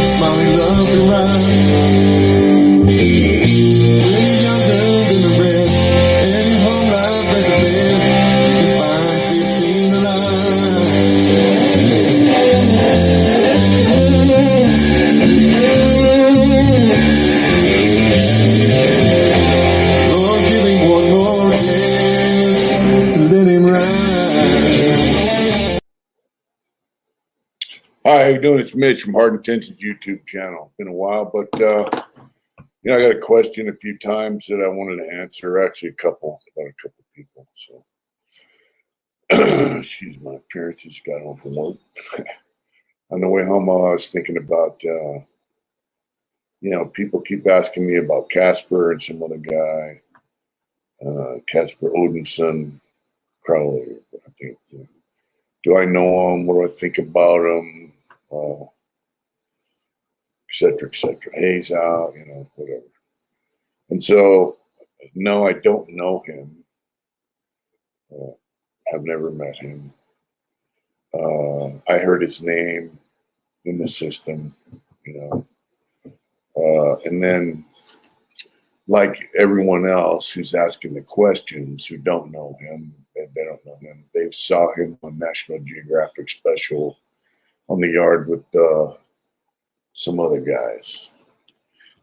Smiley loved to ride. Way younger than the rest, and in home life at the best, you can find 15 alive. Lord, give him one more chance to let him ride. Hi, how you doing? It's Mitch from Hardntentions YouTube channel. Been a while, but I got a question a few times that I wanted to answer. Actually, about a couple people. So, excuse my parents just got home from work. On the way home, I was thinking about, people keep asking me about Casper and some other guy, Casper Odinson, probably. I think. Do I know him? What do I think about him? Et cetera, et cetera. Hayes out, whatever. And so, no, I don't know him. I've never met him. I heard his name in the system, and then, like everyone else who's asking the questions who don't know him, they don't know him. They saw him on National Geographic special on the yard with some other guys.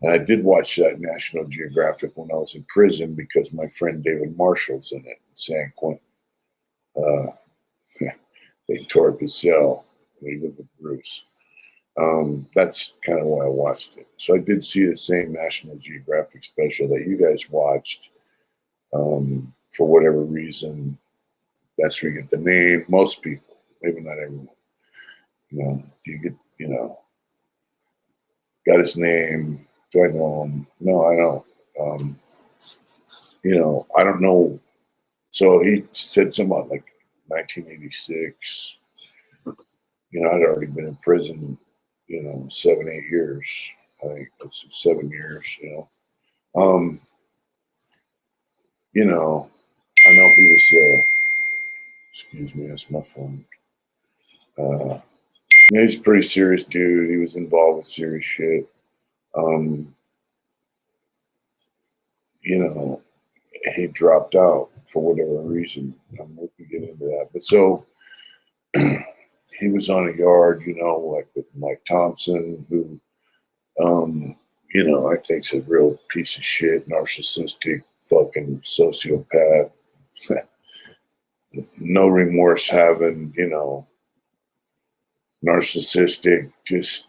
And I did watch that National Geographic when I was in prison because my friend David Marshall's in it in San Quentin. They tore up his cell when he lived with Bruce. That's kind of why I watched it. So I did see the same National Geographic special that you guys watched. For whatever reason, that's where you get the name. Most people, maybe not everyone. Do you get, got his name? Do I know him? No, I don't. I don't know. So he said something like 1986. I'd already been in prison, 7, 8 years. I think it's 7 years, I know he was, excuse me, that's my phone. He's a pretty serious dude. He was involved with serious shit. He dropped out for whatever reason. We can get into that. But so he was on a yard, like with Mike Thompson, who, I think's a real piece of shit, narcissistic, fucking sociopath. No remorse having, narcissistic, just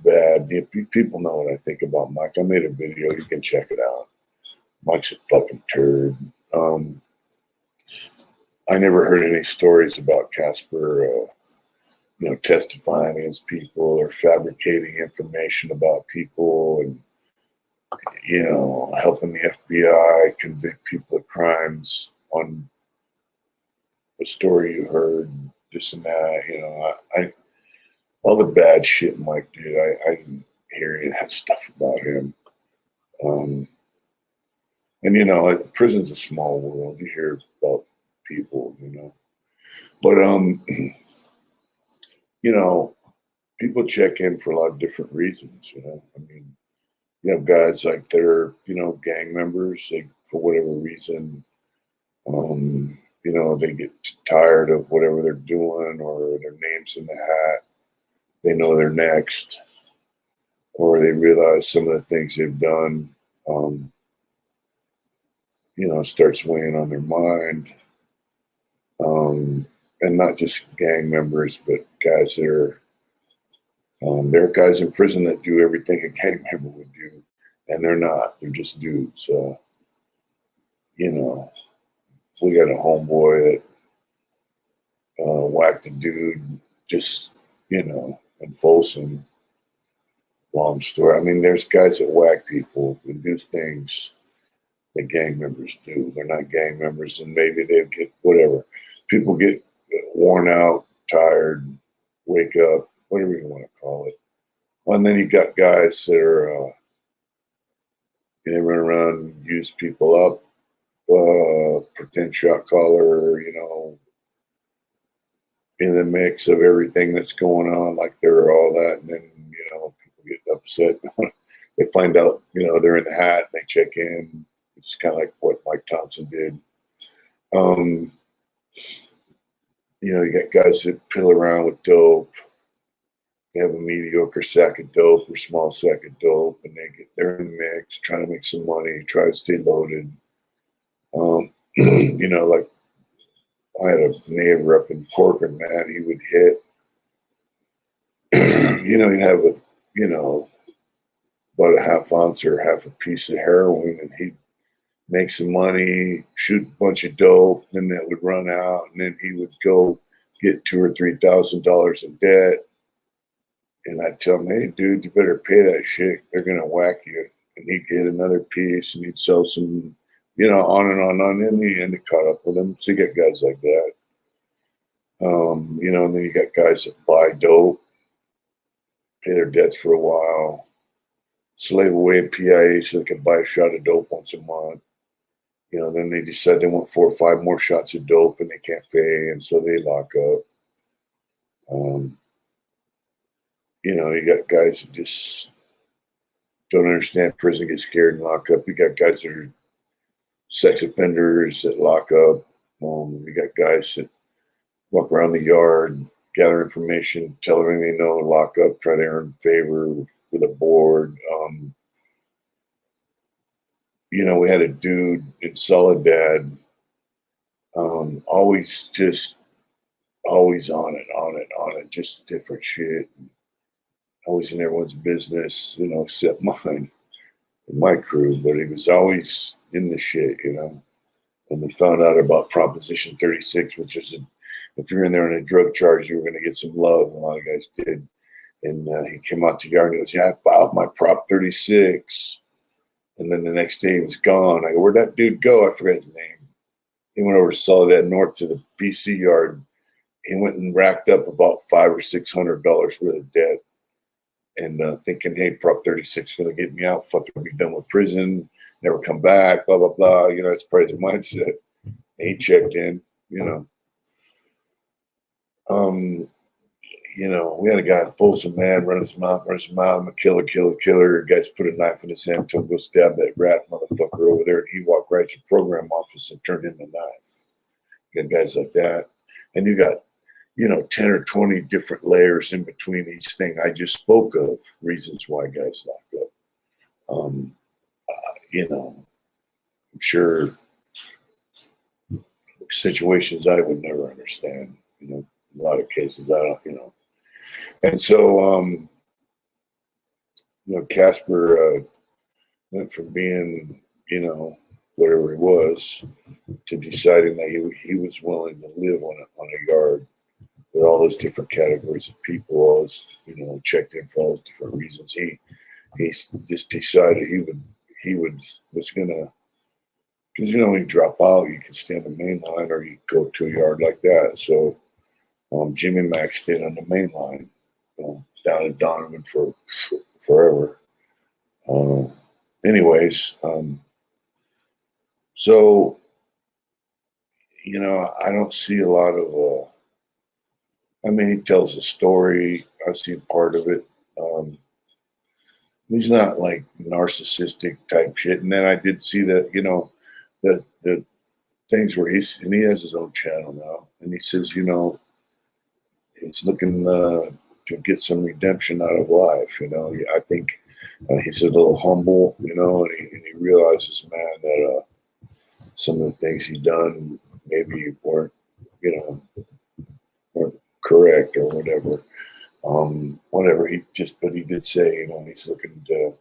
bad. People know what I think about Mike. I made a video. You can check it out. Mike's a fucking turd. I never heard any stories about Casper, testifying against people or fabricating information about people and, helping the FBI convict people of crimes on a story you heard, this and that. All the bad shit Mike did, I didn't hear any of that stuff about him. And prison's a small world. You hear about people, but people check in for a lot of different reasons. You have guys like they're gang members. They, for whatever reason, they get tired of whatever they're doing, or their name's in the hat. They know they're next, or they realize some of the things they've done, starts weighing on their mind. And not just gang members, but guys that are, there are guys in prison that do everything a gang member would do, and they're not. They're just dudes. We got a homeboy that whacked a dude just, in Folsom. Long story. There's guys that whack people and do things that gang members do. They're not gang members, and maybe they get whatever. People get worn out, tired, wake up, whatever you want to call it. Well, and then you got guys that are they run around and use people up, pretend shot caller, in the mix of everything that's going on, like they're all that, and then people get upset. They find out they're in the hat, and they check in. It's kind of like what Mike Thompson did. You got guys that pill around with dope. They have a mediocre sack of dope or small sack of dope, and they're in the mix, trying to make some money, try to stay loaded. Like I had a neighbor up in Corcoran, man. He would hit, he'd have about a half ounce or half a piece of heroin, and he'd make some money, shoot a bunch of dope, then that would run out, and then he would go get $2,000 or $3,000 in debt. And I'd tell him, hey, dude, you better pay that shit. They're gonna whack you. And he'd get another piece, and he'd sell some, on and on and on. In the end, it caught up with him. So you get guys like that. And then you got guys that buy dope, pay their debts for a while, slave away in PIA so they can buy a shot of dope once a month. Then they decide they want 4 or 5 more shots of dope and they can't pay, and so they lock up. You got guys that just don't understand prison, get scared and lock up. You got guys that are sex offenders that lock up. You got guys that walk around the yard, gather information, tell everything they know, lock up, try to earn favor with a board. We had a dude in Soledad, always on it, just different shit. Always in everyone's business, except mine and my crew, but he was always in the shit, And we found out about Proposition 36, which is if you're in there on a drug charge, you were going to get some love. And a lot of guys did. And he came out to the yard and he goes, yeah, I filed my Prop 36. And then the next day he was gone. I go, where'd that dude go? I forget his name. He went over to Soledad North to the PC yard. He went and racked up about $500 or $600 worth of debt. And thinking, hey, Prop 36 is going to get me out. Fuck, I'll be done with prison. Never come back, blah, blah, blah. That's probably his mindset. And he checked in, we had a guy in Folsom, man, run his mouth. I'm a killer. Guys put a knife in his hand, told him to go stab that rat motherfucker over there. And he walked right to the program office and turned in the knife. You got guys like that. And you got 10 or 20 different layers in between each thing I just spoke of, reasons why guys lock up. I'm sure situations I would never understand, in a lot of cases, I don't. And so, Casper went from being, whatever he was, to deciding that he was willing to live on a yard with all those different categories of people, all those, checked in for all those different reasons. He just decided was gonna, because when you drop out, you can stay on the main line or you go to a yard like that. So Jimmy Mack stayed on the main line, down at Donovan for forever. Anyways, so I don't see a lot of. He tells a story. I've seen part of it. He's not like narcissistic type shit. And then I did see that, the things where he has his own channel now, and he says, he's looking to get some redemption out of life. I think he's a little humble, and he realizes, man, that some of the things he done maybe weren't correct or whatever. Whatever but he did say, he's looking to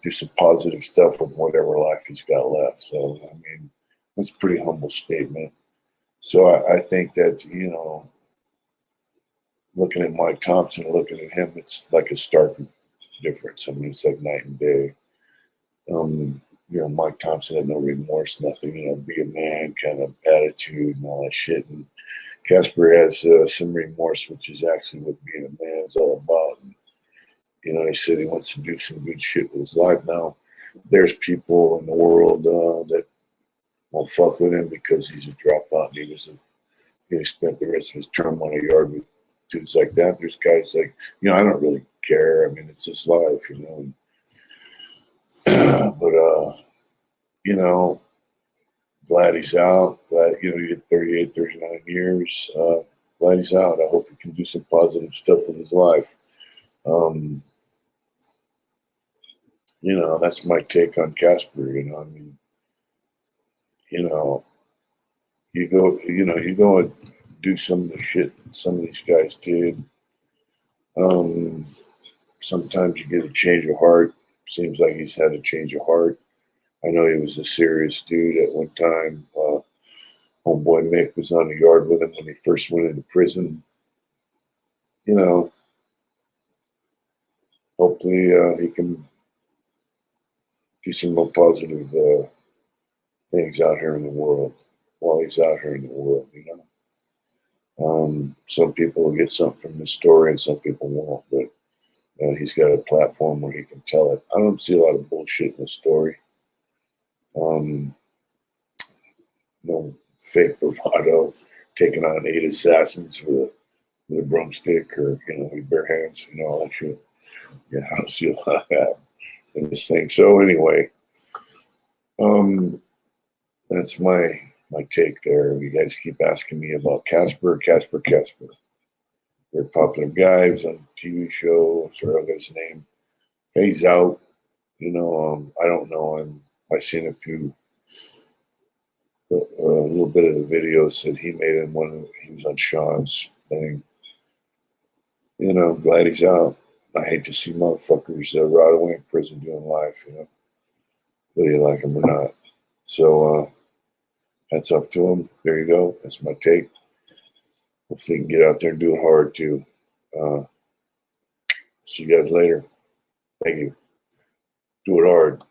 do some positive stuff with whatever life he's got left. So, that's a pretty humble statement. So I think that, looking at Mike Thompson and looking at him, it's like a stark difference. It's like night and day. Mike Thompson had no remorse, nothing, be a man kind of attitude and all that shit. And Casper has some remorse, which is actually what being a man is all about. And, he said he wants to do some good shit with his life. Now, there's people in the world that won't fuck with him because he's a dropout. He spent the rest of his term on a yard with dudes like that. There's guys like, I don't really care. I mean, it's his life, but, glad he's out. Glad, he did 38, 39 years. Glad he's out. I hope he can do some positive stuff with his life. That's my take on Casper. You go and do some of the shit some of these guys did. Sometimes you get a change of heart. Seems like he's had a change of heart. I know he was a serious dude at one time. Homeboy Mick was on the yard with him when he first went into prison. Hopefully he can do some more positive things out here in the world while he's out here in the world, Some people will get something from this story and some people won't, but he's got a platform where he can tell it. I don't see a lot of bullshit in the story. No fake bravado, taking on 8 assassins with a broomstick or, with bare hands, all that shit. Yeah, I don't see a lot of that in this thing. So anyway, that's my take there. You guys keep asking me about Casper. Very popular guy. He was on a TV show. Sorry, I got his name. He's out. I don't know him. I seen a little bit of the video. Said he made him he was on Sean's thing. Glad he's out. I hate to see motherfuckers rot away in prison doing life, whether you like him or not. So hats off to him. There you go. That's my take. Hopefully he can get out there and do it hard too. See you guys later. Thank you. Do it hard.